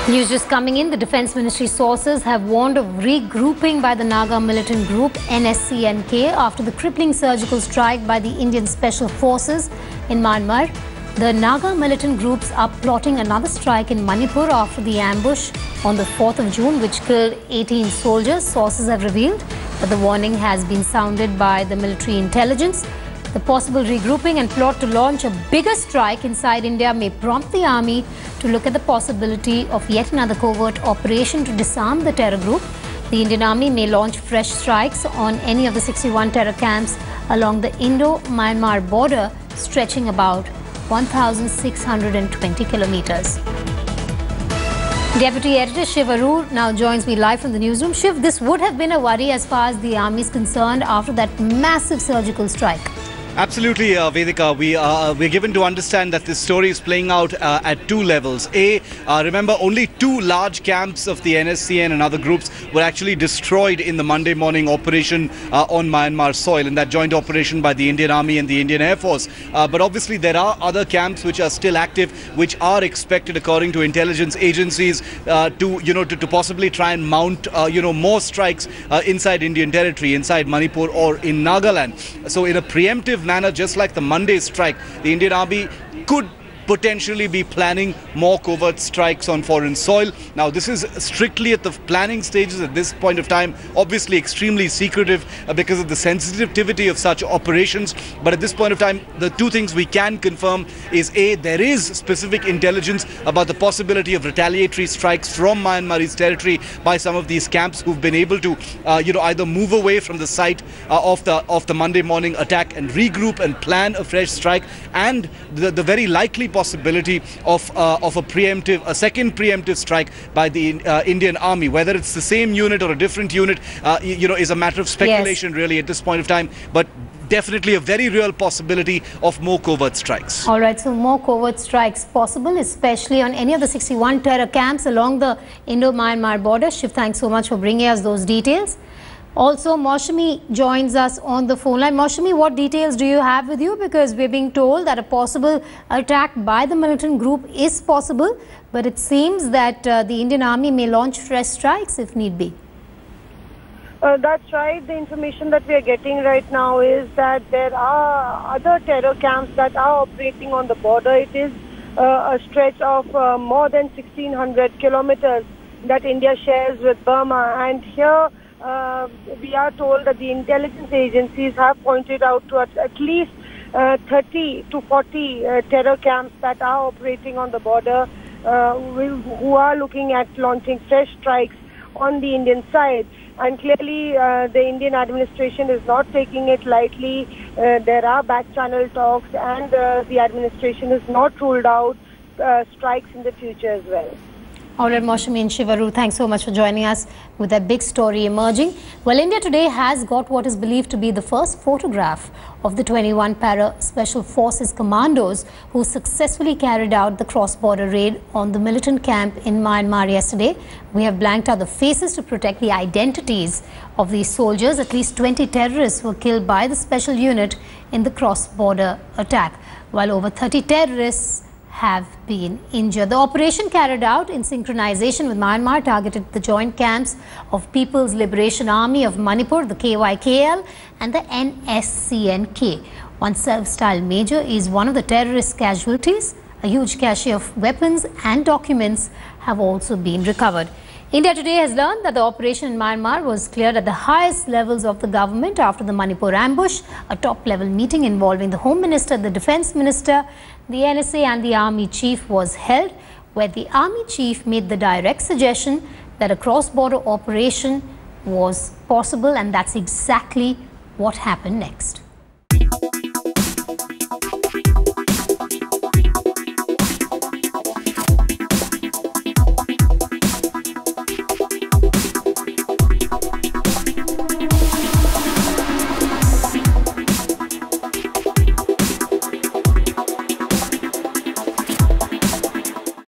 News just coming in, the Defence Ministry sources have warned of regrouping by the Naga militant group NSCN after the crippling surgical strike by the Indian Special Forces in Myanmar. The Naga militant groups are plotting another strike in Manipur after the ambush on the 4th of June, which killed 18 soldiers, sources have revealed. But the warning has been sounded by the military intelligence. The possible regrouping and plot to launch a bigger strike inside India may prompt the army to look at the possibility of yet another covert operation to disarm the terror group. The Indian Army may launch fresh strikes on any of the 61 terror camps along the Indo-Myanmar border, stretching about 1,620 kilometers. Deputy Editor Shiv Arur now joins me live from the newsroom. Shiv, this would have been a worry as far as the army is concerned after that massive surgical strike. Absolutely, Vedika. We're given to understand that this story is playing out at two levels. Remember, only two large camps of the NSCN and other groups were actually destroyed in the Monday morning operation on Myanmar soil, in that joint operation by the Indian Army and the Indian Air Force. But obviously, there are other camps which are still active, which are expected, according to intelligence agencies, to possibly try and mount, more strikes inside Indian territory, inside Manipur or in Nagaland. So, in a preemptive manner, just like the Monday strike, the Indian Army could potentially be planning more covert strikes on foreign soil. Now, this is strictly at the planning stages at this point of time, obviously extremely secretive because of the sensitivity of such operations. But at this point of time, the two things we can confirm is A, there is specific intelligence about the possibility of retaliatory strikes from Myanmar's territory by some of these camps who've been able to, either move away from the site of the Monday morning attack and regroup and plan a fresh strike, and the very likely possibility of a second preemptive strike by the Indian Army. Whether it's the same unit or a different unit, is a matter of speculation, really, at this point of time. But definitely a very real possibility of more covert strikes. All right, so more covert strikes possible, especially on any of the 61 terror camps along the Indo-Myanmar border. Shiv, thanks so much for bringing us those details. Also, Maushami joins us on the phone line. Maushami, what details do you have with you? Because we're being told that a possible attack by the militant group is possible, but it seems that the Indian Army may launch fresh strikes if need be. That's right. The information that we are getting right now is that there are other terror camps that are operating on the border. It is a stretch of more than 1,600 kilometers that India shares with Burma, and here we are told that the intelligence agencies have pointed out to at least 30 to 40 terror camps that are operating on the border, who are looking at launching fresh strikes on the Indian side. And clearly, the Indian administration is not taking it lightly. There are back-channel talks, and the administration has not ruled out strikes in the future as well. All right, Maushami and Shiv Arur, thanks so much for joining us with that big story emerging. Well, India today has got what is believed to be the first photograph of the 21 para Special Forces commandos who successfully carried out the cross-border raid on the militant camp in Myanmar yesterday. We have blanked out the faces to protect the identities of these soldiers. At least 20 terrorists were killed by the special unit in the cross-border attack, while over 30 terrorists have been injured. The operation, carried out in synchronization with Myanmar, targeted the joint camps of People's Liberation Army of Manipur, the KYKL, and the NSCN. One self-styled major is one of the terrorist casualties. A huge cache of weapons and documents have also been recovered. India today has learned that the operation in Myanmar was cleared at the highest levels of the government after the Manipur ambush. A top-level meeting involving the Home Minister, the Defence Minister, the NSA and the Army Chief was held, where the Army Chief made the direct suggestion that a cross-border operation was possible, and that's exactly what happened next.